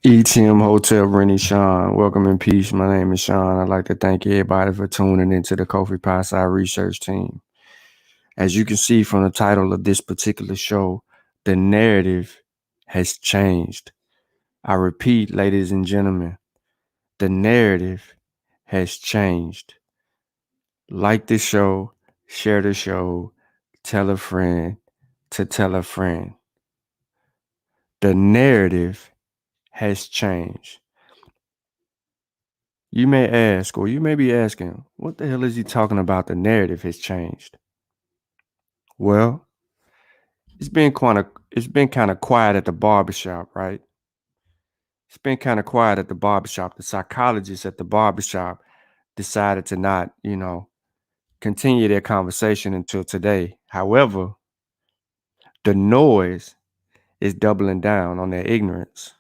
ETM Hotel, Rennie Sean. Welcome in peace. My name is Sean. I'd like to thank everybody for tuning into the Kofi Pie Side Research Team. As you can see from the title of this particular show, the narrative has changed. I repeat, ladies and gentlemen, the narrative has changed. Like this show, share the show, tell a friend to tell a friend. The narrative has changed. You may ask, or you may be asking, what the hell is he talking about? The narrative has changed. Well, it's been kind of quiet at the barbershop, right? It's been kind of quiet at the barbershop. The psychologists at the barbershop decided to not, continue their conversation until today. However, the noise is doubling down on their ignorance.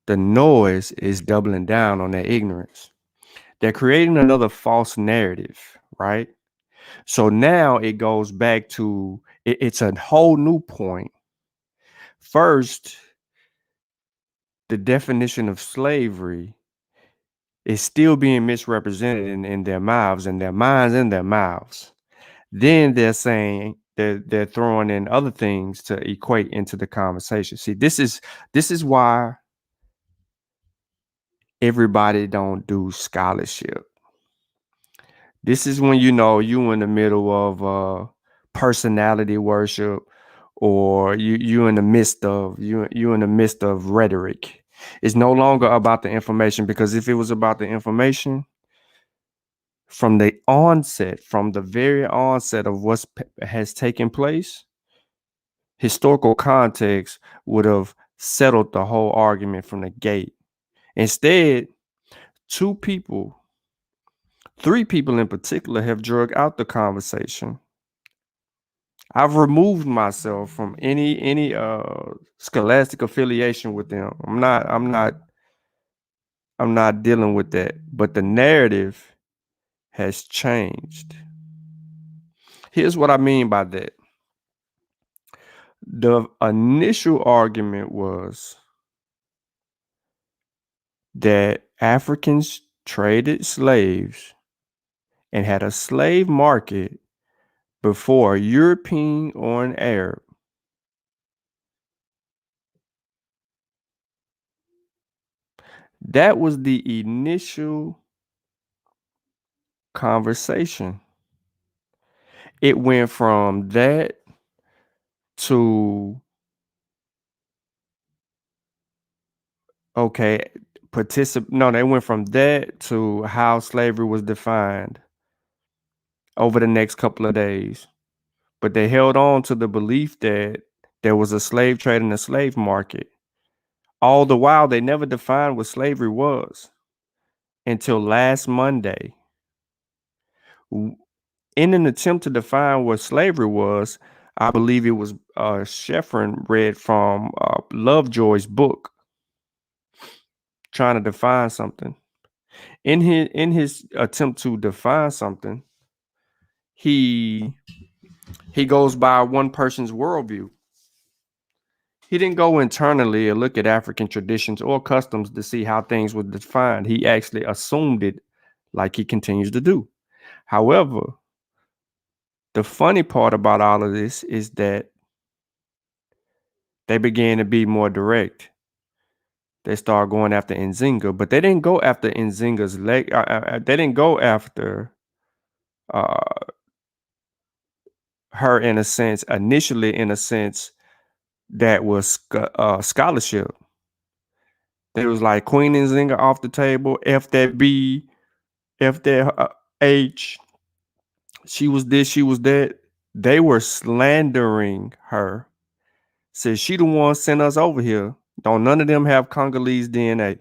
The noise is doubling down on their ignorance. They're creating another false narrative, right? So now it goes back to it's a whole new point. First, the definition of slavery is still being misrepresented in their mouths and their minds and their mouths. Then they're saying they're throwing in other things to equate into the conversation. See, this is why everybody don't do scholarship. This is when you in the middle of personality worship, or you in the midst of rhetoric. It's no longer about the information, because if it was about the information, from the very onset of what has taken place, historical context would have settled the whole argument from the gate. Instead, three people in particular have drug out the conversation. I've removed myself from any scholastic affiliation with them. I'm not dealing with that. But the narrative has changed. Here's what I mean by that. The initial argument was that Africans traded slaves and had a slave market before a European or an Arab. That was the initial conversation. It went from that to they went from that to how slavery was defined over the next couple of days. But they held on to the belief that there was a slave trade and a slave market. All the while, they never defined what slavery was until last Monday. In an attempt to define what slavery was, I believe it was Sheffrin read from Lovejoy's book, trying to define something. In his attempt to define something, he goes by one person's worldview. He didn't go internally and look at African traditions or customs to see how things were defined. He actually assumed it, like he continues to do. However, the funny part about all of this is that they began to be more direct. They started going after Nzinga, but they didn't go after Nzinga's leg. They didn't go after her in a sense, initially in a sense that was scholarship. It was like Queen and Zinga off the table, F that B, F that H. She was this, she was that. They were slandering her. Said she the one sent us over here. Don't none of them have Congolese DNA.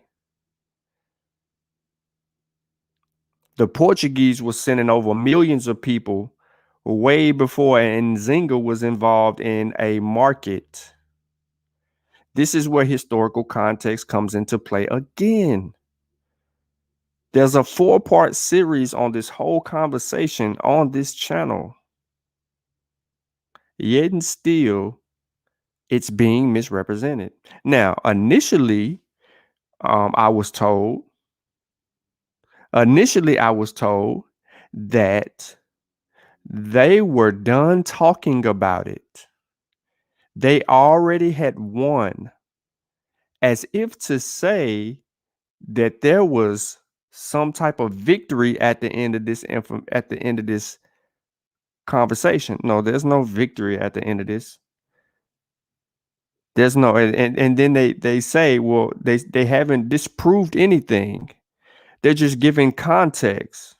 The Portuguese was sending over millions of people way before, and Nzinga was involved in a market. This is where historical context comes into play again. There's a 4-part series on this whole conversation on this channel. Yet and still, it's being misrepresented. Now, initially, I was told that they were done talking about it. They already had won, as if to say that there was some type of victory at the end of this conversation. No, there's no victory at the end of this. There's no, and then they say, well, they haven't disproved anything. They're just giving context.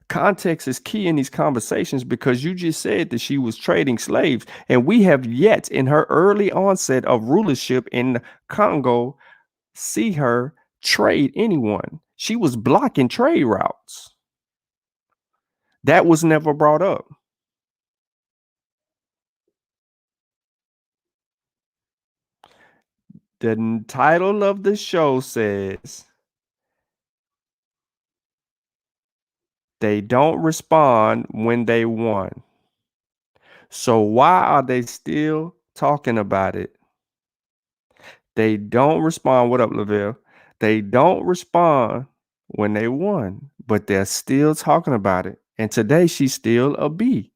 Context is key in these conversations, because you just said that she was trading slaves, and we have yet in her early onset of rulership in Congo see her trade anyone. She was blocking trade routes. That was never brought up. The title of the show says they don't respond when they won. So why are they still talking about it? They don't respond. What up, Lavelle? They don't respond when they won, but they're still talking about it. And today she's still a B.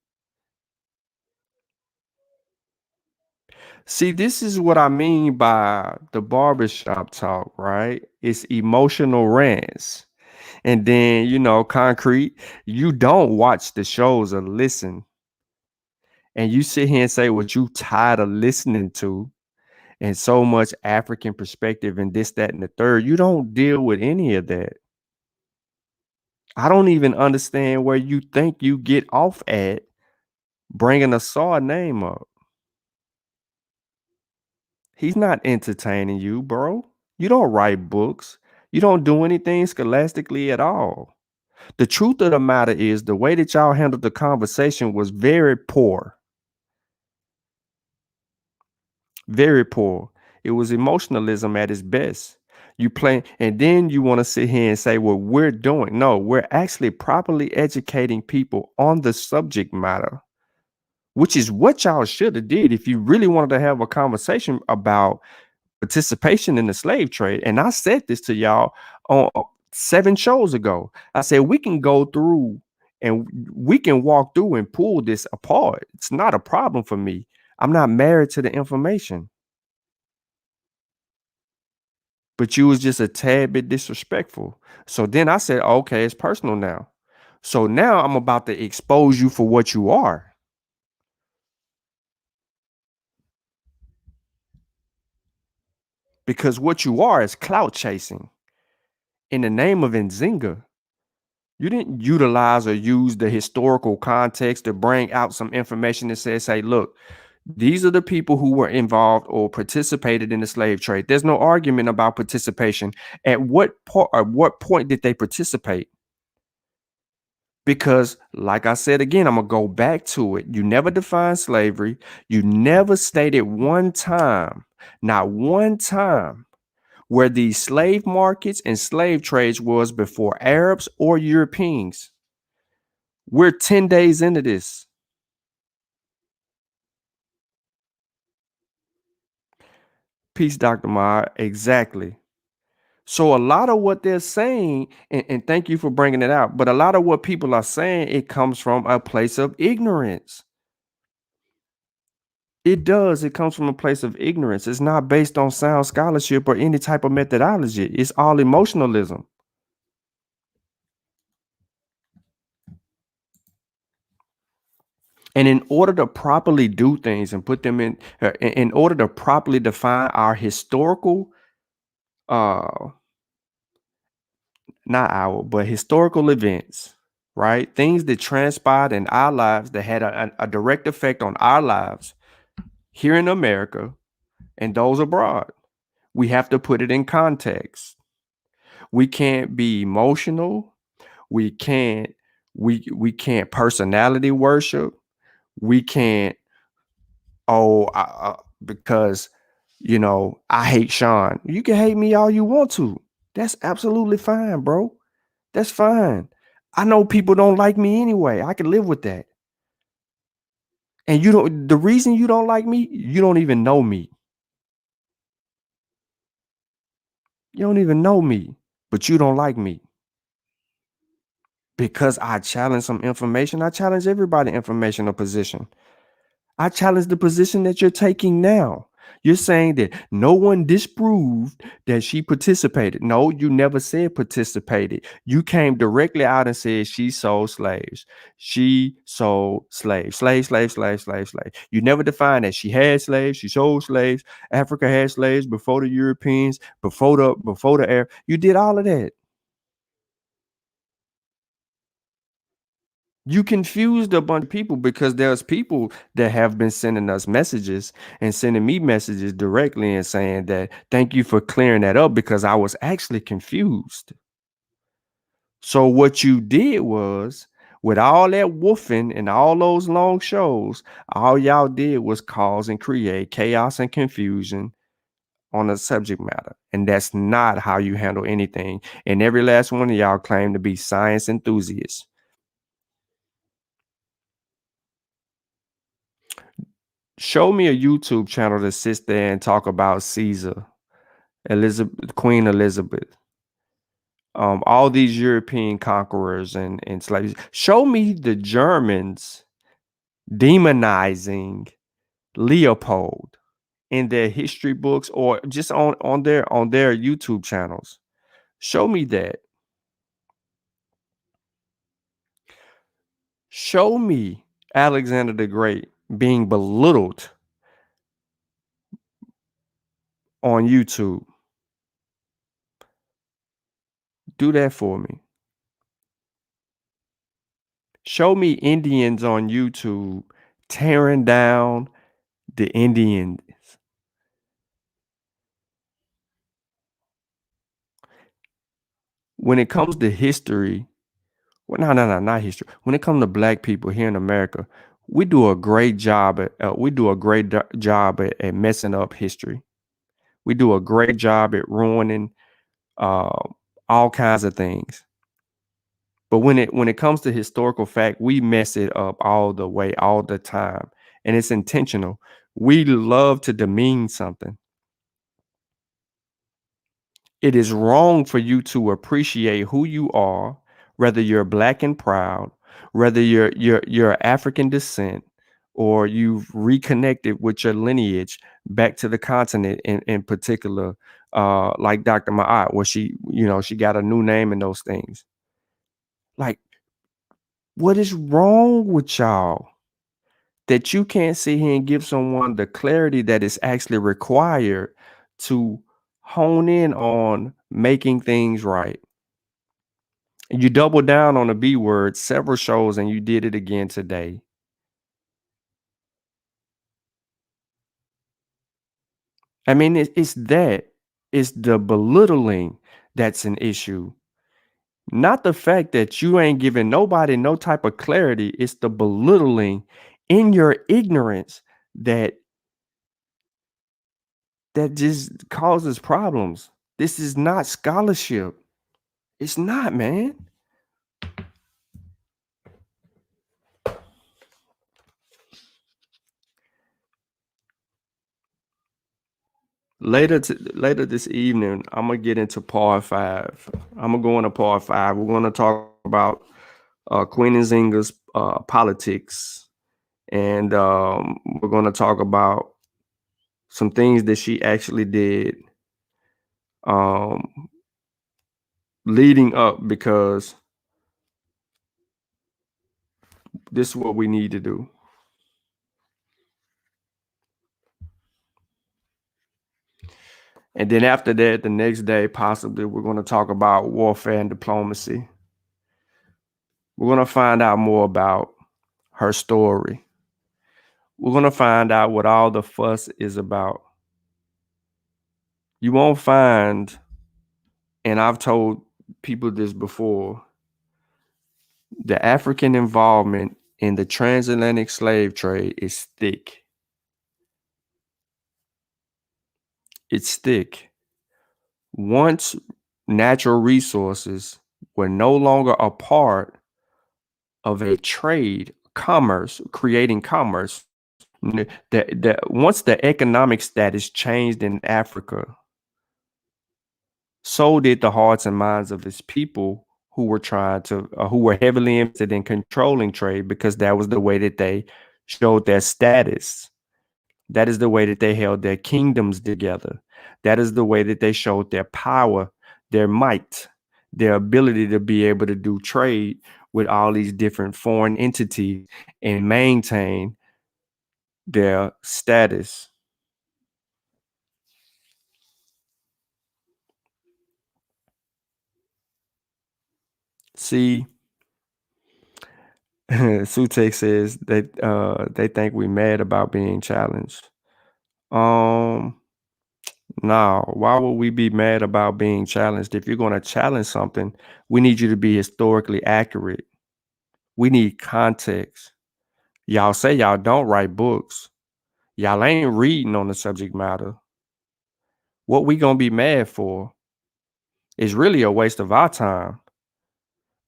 See, this is what I mean by the barbershop talk, right? It's emotional rants. And then, Concrete, you don't watch the shows or listen. And you sit here and say what you tired of listening to, and so much African perspective and this, that, and the third. You don't deal with any of that. I don't even understand where you think you get off at bringing a Saw name up. He's not entertaining you, bro. You don't write books. You don't do anything scholastically at all. The truth of the matter is the way that y'all handled the conversation was very poor. Very poor. It was emotionalism at its best. You play, and then you want to sit here and say, well, we're doing. No, we're actually properly educating people on the subject matter, which is what y'all should have did if you really wanted to have a conversation about participation in the slave trade. And I said this to y'all on 7 shows ago. I said, we can go through and we can walk through and pull this apart. It's not a problem for me. I'm not married to the information. But you was just a tad bit disrespectful. So then I said, okay, it's personal now. So now I'm about to expose you for what you are. Because what you are is clout chasing. In the name of Nzinga, you didn't utilize or use the historical context to bring out some information that says, hey, look, these are the people who were involved or participated in the slave trade. There's no argument about participation. At what point did they participate? Because, like I said again, I'm going to go back to it. You never defined slavery. You never stated one time, not one time, where these slave markets and slave trades was before Arabs or Europeans. We're 10 days into this. Peace, Dr. Meyer. Exactly. So a lot of what they're saying, and thank you for bringing it out, but a lot of what people are saying, it comes from a place of ignorance. It does. It comes from a place of ignorance. It's not based on sound scholarship or any type of methodology. It's all emotionalism. And in order to properly do things and put them in order to properly define our historical, uh, not our, but historical events, right? Things that transpired in our lives that had a direct effect on our lives here in America and those abroad. We have to put it in context. We can't be emotional. We can't we can't personality worship. We can't because I hate Sean. You can hate me all you want to. That's absolutely fine, bro. That's fine. I know people don't like me anyway. I can live with that. And the reason you don't like me, you don't even know me. You don't even know me, but you don't like me. Because I challenge some information. I challenge everybody informational position. I challenge the position that you're taking now. You're saying that no one disproved that she participated. No, you never said participated. You came directly out and said she sold slaves. She sold slaves. Slave. You never defined that she had slaves. She sold slaves. Africa had slaves before the Europeans, before the Arab. You did all of that. You confused a bunch of people because there's people that have been sending us messages and sending me messages directly and saying that thank you for clearing that up because I was actually confused. So what you did was with all that woofing and all those long shows, all y'all did was cause and create chaos and confusion on the subject matter. And that's not how you handle anything. And every last one of y'all claim to be science enthusiasts. Show me a YouTube channel that sits there and talk about Caesar, Elizabeth, Queen Elizabeth, all these European conquerors and slaves. Show me the Germans demonizing Leopold in their history books or just on their YouTube channels. Show me that. Show me Alexander the Great being belittled on YouTube. Do that for me. Show me Indians on YouTube tearing down the Indians. When it comes to history, well, no, not history. When it comes to black people here in America, we do a great job at messing up history. We do a great job at ruining uh, all kinds of things. But when it comes to historical fact, we mess it up all the way, all the time, and it's intentional. We love to demean something. It is wrong for you to appreciate who you are, whether you're black and proud, whether you're African descent, or you've reconnected with your lineage back to the continent in particular, like Dr. Ma'at, where she got a new name and those things. Like, what is wrong with y'all? That you can't sit here and give someone the clarity that is actually required to hone in on making things right. And you double down on the B word several shows and you did it again today. I mean, it's the belittling that's an issue. Not the fact that you ain't giving nobody no type of clarity. It's the belittling in your ignorance that just causes problems. This is not scholarship. It's not, man. Later this evening, I'm gonna get into part five. I'm gonna go into part five. We're gonna talk about Queen Nzinga's politics, and we're gonna talk about some things that she actually did um, leading up, because this is what we need to do. And then after that, the next day, possibly, we're going to talk about warfare and diplomacy. We're going to find out more about her story. We're going to find out what all the fuss is about. You won't find, and I've told people this before, the African involvement in the transatlantic slave trade is thick. It's thick. Once natural resources were no longer a part of a trade, commerce, creating commerce, once the economic status changed in Africa, so did the hearts and minds of its people who were who were heavily interested in controlling trade, because that was the way that they showed their status. That is the way that they held their kingdoms together. That is the way that they showed their power, their might, their ability to be able to do trade with all these different foreign entities and maintain their status. See, Sutek says that they think we mad about being challenged. Um, no, why would we be mad about being challenged? If you're going to challenge something, we need you to be historically accurate. We need context. Y'all say y'all don't write books. Y'all ain't reading on the subject matter. What we gonna be mad for is really a waste of our time.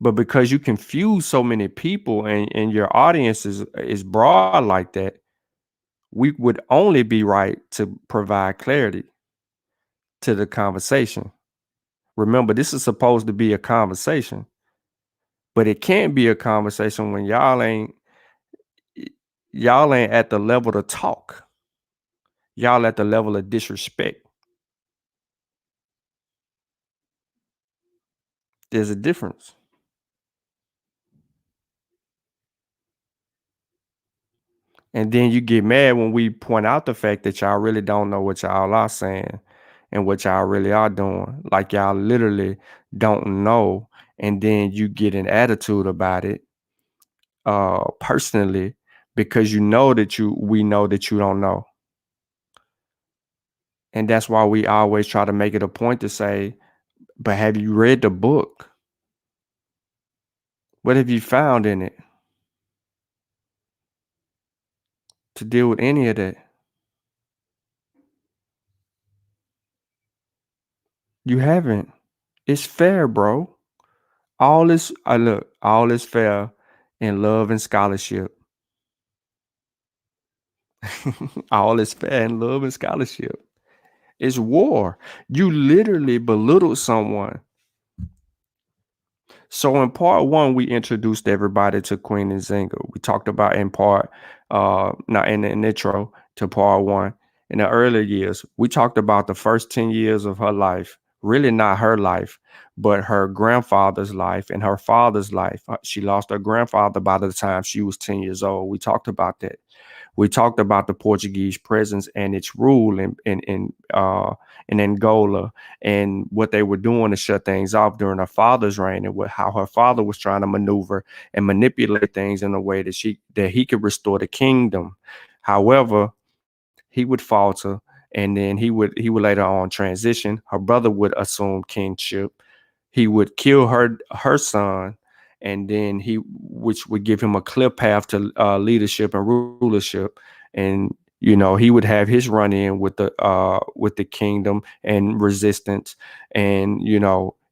But because you confuse so many people and your audience is broad like that, we would only be right to provide clarity to the conversation. Remember, this is supposed to be a conversation, but it can't be a conversation when y'all ain't at the level to talk. Y'all at the level of disrespect. There's a difference. And then you get mad when we point out the fact that y'all really don't know what y'all are saying and what y'all really are doing. Like y'all literally don't know. And then you get an attitude about it personally, because we know that you don't know. And that's why we always try to make it a point to say, but have you read the book? What have you found in it to deal with any of that? You haven't. It's fair, bro. All is fair in love and scholarship. All is fair in love and scholarship. It's war. You literally belittled someone. So in part one, we introduced everybody to Queen Nzinga. We talked about in part, not in the intro to part one. In the early years, we talked about the first 10 years of her life. Really not her life, but her grandfather's life and her father's life. She lost her grandfather by the time she was 10 years old. We talked about that. We talked about the Portuguese presence and its rule in Angola, and what they were doing to shut things off during her father's reign, and how her father was trying to maneuver and manipulate things in a way that he could restore the kingdom. However, he would falter, and then he would later on transition. Her brother would assume kingship. He would kill her son, and then which would give him a clear path to leadership and rulership. And he would have his run in with the kingdom and resistance, and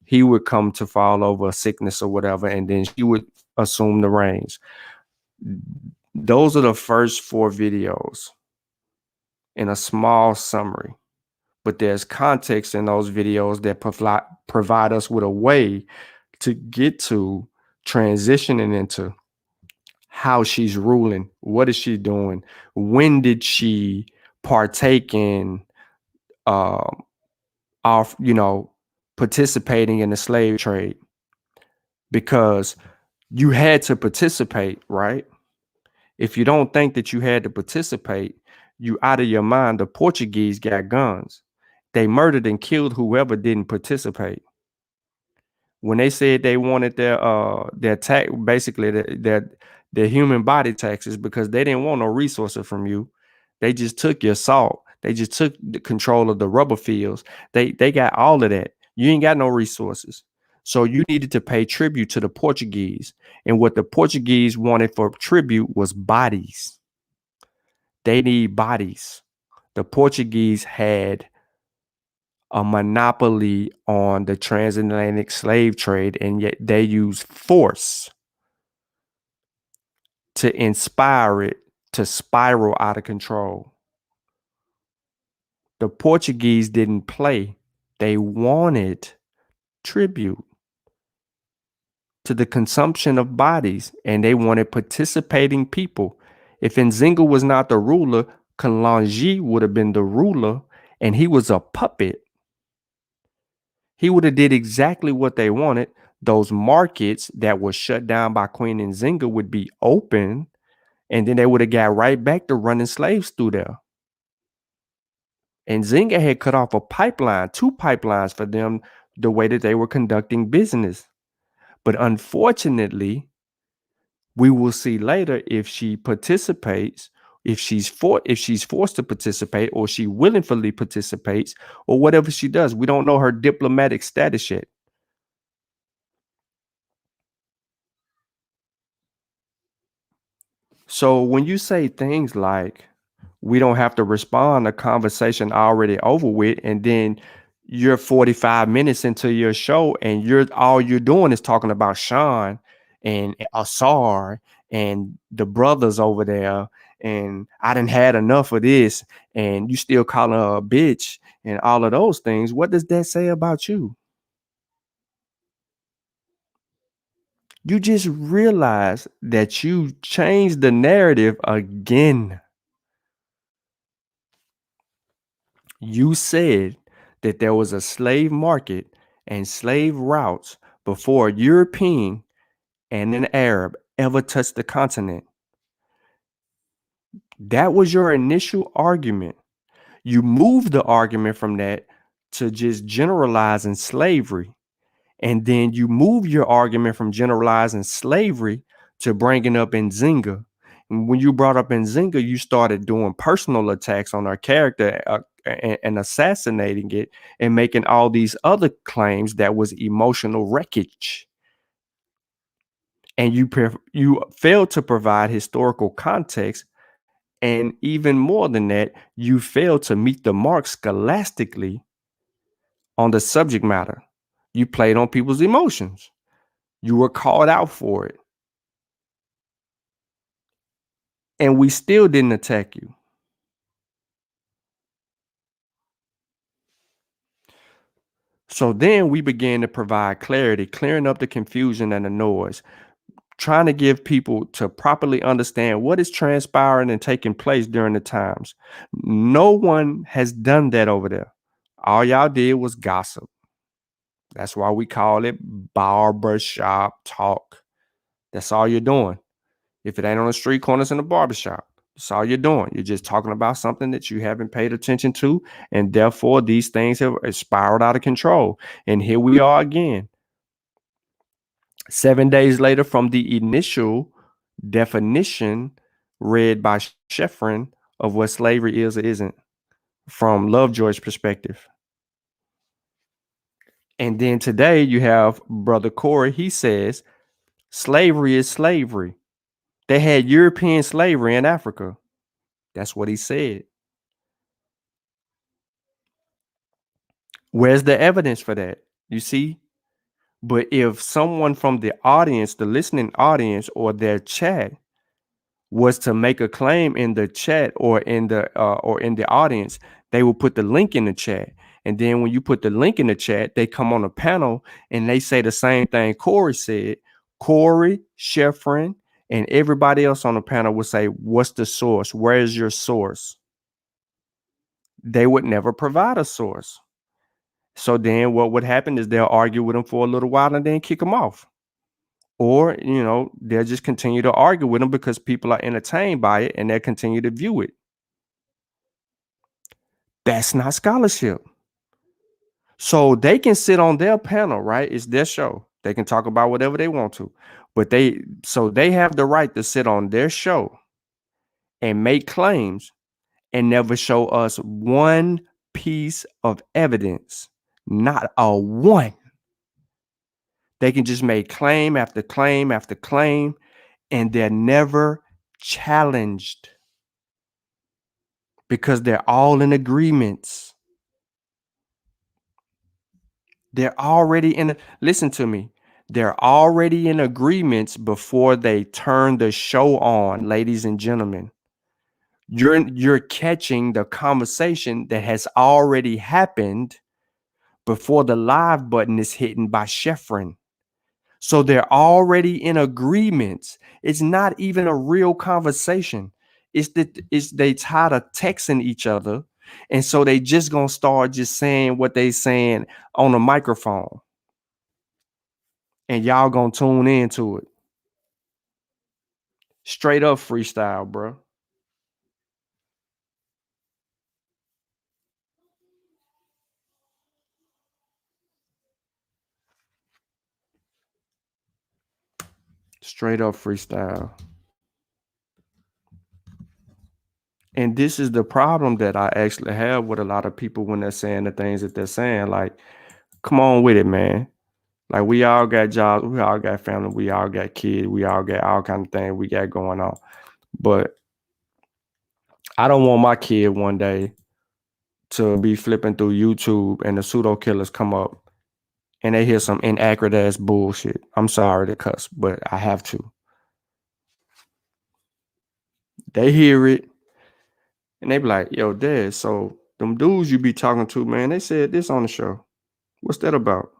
he would come to fall over a sickness or whatever, and then she would assume the reins. Those are the first 4 videos in a small summary, but there's context in those videos that provide us with a way to get to transitioning into how she's ruling. What is she doing? When did she partake in participating in the slave trade? Because you had to participate, right? If you don't think that you had to participate, you out of your mind. The Portuguese got guns, They murdered and killed whoever didn't participate. When they said they wanted their tax, basically their human body taxes, because they didn't want no resources from you. They just took your salt. They just took the control of the rubber fields. They got all of that. You ain't got no resources. So you needed to pay tribute to the Portuguese. And what the Portuguese wanted for tribute was bodies. They need bodies. The Portuguese had a monopoly on the transatlantic slave trade, and yet they use force to inspire it to spiral out of control. The Portuguese didn't play. They wanted tribute to the consumption of bodies, and they wanted participating people. If Nzinga was not the ruler, Kalonji would have been the ruler, and he was a puppet. He would have did exactly what they wanted. Those markets that were shut down by Queen Nzinga would be open, and then they would have got right back to running slaves through there. And Nzinga had cut off a pipeline, 2 pipelines for them, the way that they were conducting business. But unfortunately, we will see later if she participates, if she's forced to participate, or she willingly participates, or whatever she does. We don't know her diplomatic status yet. So when you say things like, we don't have to respond, a conversation already over with, and then you're 45 minutes into your show and all you're doing is talking about Sean and Asar and the brothers over there, and I done had enough of this, and you still calling her a bitch and all of those things. What does that say about you? You just realize that you changed the narrative again. You said that there was a slave market and slave routes before a European and an Arab ever touched the continent. That was your initial argument. You moved the argument from that to just generalizing slavery. And then you move your argument from generalizing slavery to bringing up Nzinga. And when you brought up Nzinga, you started doing personal attacks on our character, and assassinating it, and making all these other claims that was emotional wreckage. And you failed to provide historical context. And even more than that, you failed to meet the mark scholastically on the subject matter. You played on people's emotions. You were called out for it. And we still didn't attack you. So then we began to provide clarity, clearing up the confusion and the noise, trying to give people to properly understand what is transpiring and taking place during the times. No one has done that over there. All y'all did was gossip. That's why we call it barbershop talk. That's all you're doing. If it ain't on the street corners in the barbershop, that's all you're doing. You're just talking about something that you haven't paid attention to. And therefore, these things have spiraled out of control. And here we are again. 7 days later from the initial definition read by Sheffrin of what slavery is or isn't from Lovejoy's perspective. And then today you have Brother Corey. He says slavery is slavery. They had European slavery in Africa. That's what he said. Where's the evidence for that? You see? But if someone from the audience, the listening audience, or their chat was to make a claim in the chat or in the audience, they will put the link in the chat. And then when you put the link in the chat, they come on a panel and they say the same thing Corey said. Corey, Sheffrin, and everybody else on the panel would say, what's the source? Where is your source? They would never provide a source. So then what would happen is they'll argue with them for a little while and then kick them off. Or, they'll just continue to argue with them because people are entertained by it and they'll continue to view it. That's not scholarship. So they can sit on their panel, right? It's their show. They can talk about whatever they want to. But they have the right to sit on their show and make claims and never show us one piece of evidence. Not a one. They can just make claim after claim after claim, and they're never challenged because they're all in agreements. They're already listen to me. They're already in agreements before they turn the show on, ladies and gentlemen. You're catching the conversation that has already happened before the live button is hidden by Sheffrin. So they're already in agreements. It's not even a real conversation. It's they tired of texting each other. And so they just gonna start just saying what they saying on a microphone. And y'all gonna tune into it. Straight up freestyle, bro. Straight up freestyle. And this is the problem that I actually have with a lot of people when they're saying the things that they're saying. Like, come on with it, man. Like, we all got jobs, we all got family, we all got kids, we all got all kind of things we got going on. But I don't want my kid one day to be flipping through YouTube and the pseudo killers come up and they hear some inaccurate ass bullshit. I'm sorry to cuss, but I have to. They hear it and they be like, yo, Dad, so them dudes you be talking to, man, they said this on the show. What's that about?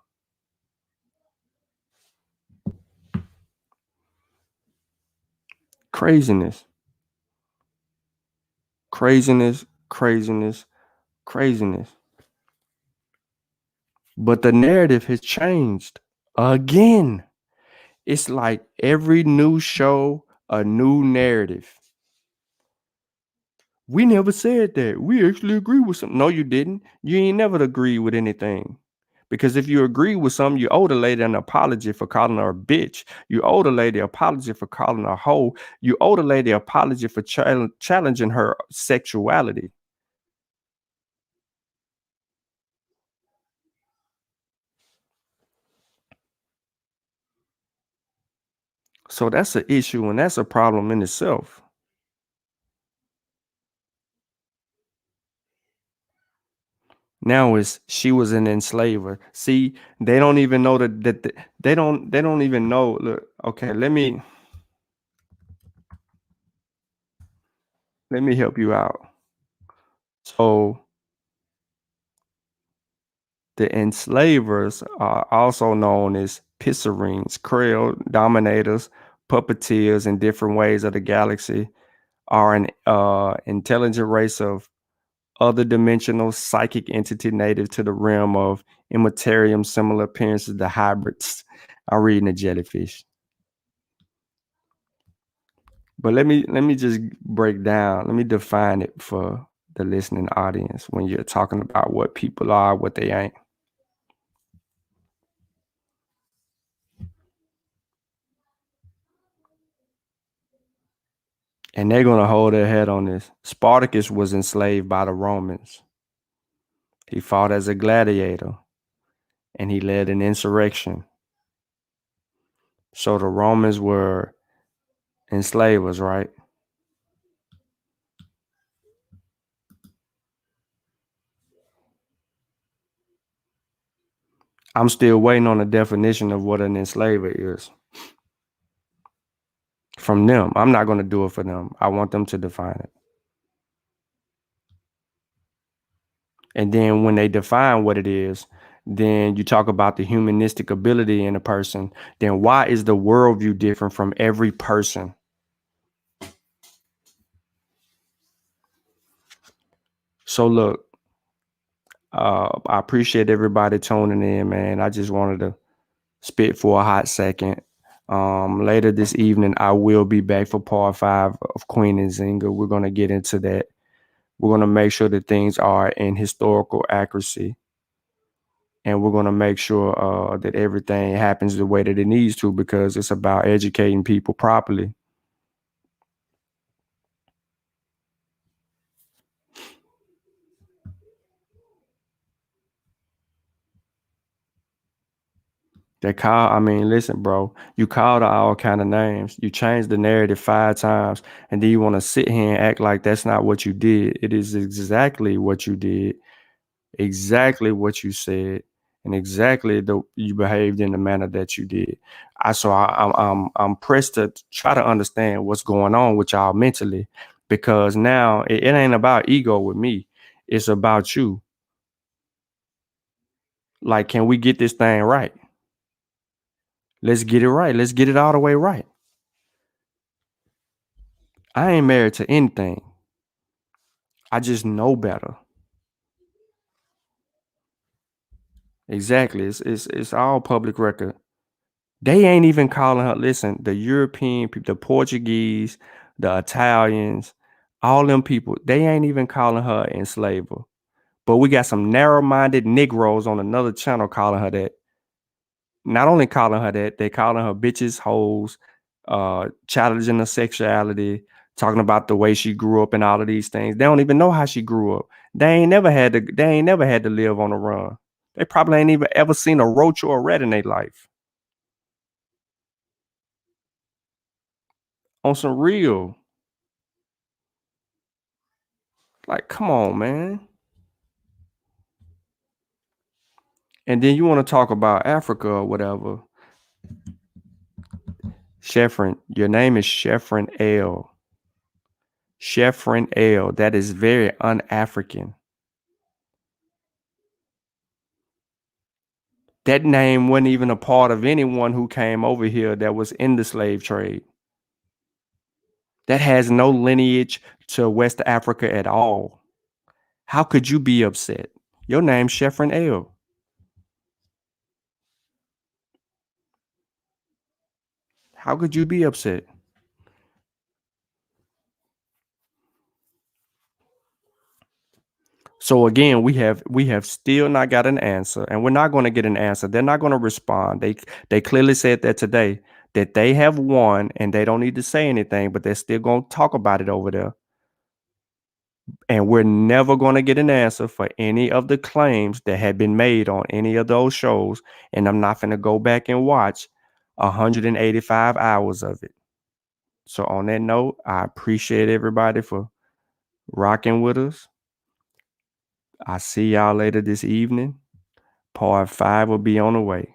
Craziness. Craziness, craziness, craziness. But the narrative has changed again. It's like every new show, a new narrative. We never said that. We actually agree with something. No, you didn't. You ain't never agreed with anything. Because if you agree with something, you owe the lady an apology for calling her a bitch. You owe the lady an apology for calling her a hoe. You owe the lady an apology for challenging her sexuality. So that's an issue and that's a problem in itself. Now is she was an enslaver. See, they don't even know that they don't even know. Look, okay, let me help you out. So the enslavers are also known as pisserines, Krell dominators, puppeteers in different ways of the galaxy, are an intelligent race of other dimensional psychic entity native to the realm of immaterium, similar appearances to hybrids. I'm reading the jellyfish. But let me just break down. Let me define it for the listening audience when you're talking about what people are, what they ain't. And they're gonna hold their head on this. Spartacus was enslaved by the Romans. He fought as a gladiator and he led an insurrection. So the Romans were enslavers, right? I'm still waiting on the definition of what an enslaver is from them. I'm not going to do it for them. I want them to define it. And then when they define what it is, then you talk about the humanistic ability in a person. Then why is the worldview different from every person? So look, I appreciate everybody tuning in, man. I just wanted to spit for a hot second. Later this evening, I will be back for part 5 of Queen Nzinga. We're going to get into that. We're going to make sure that things are in historical accuracy. and we're gonna make sure that everything happens the way that it needs to because it's about educating people properly. I mean, listen, bro, you called her all kind of names. You changed the narrative 5 times, and then you want to sit here and act like that's not what you did. It is exactly what you did, exactly what you said, and exactly the you behaved in the manner that you did. I'm pressed to try to understand what's going on with y'all mentally, because now it ain't about ego with me. It's about you. Like, can we get this thing right? Let's get it right. Let's get it all the way right. I ain't married to anything. I just know better. Exactly. It's all public record. They ain't even calling her. Listen, the European people, the Portuguese, the Italians, all them people, they ain't even calling her an enslaver. But we got some narrow-minded Negroes on another channel calling her that. Not only calling her that, they calling her bitches, hoes, challenging her sexuality, talking about the way she grew up and all of these things. They don't even know how she grew up. They ain't never had to live on the run. They probably ain't even ever seen a roach or a rat in their life. On some real. Like, come on, man. And then you want to talk about Africa or whatever. Sheffrin, your name is Sheffrin L. Sheffrin L. That is very un-African. That name wasn't even a part of anyone who came over here that was in the slave trade. That has no lineage to West Africa at all. How could you be upset? Your name's Sheffrin L. How could you be upset? So again, we have still not got an answer, and we're not going to get an answer. They're not going to respond. They clearly said that today that they have won and they don't need to say anything, but they're still going to talk about it over there. And we're never going to get an answer for any of the claims that had been made on any of those shows. And I'm not going to go back and watch 185 hours of it. So on that note, I appreciate everybody for rocking with us. I see y'all later this evening. Part 5 will be on the way.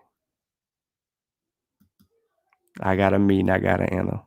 I got a meeting I got to enter.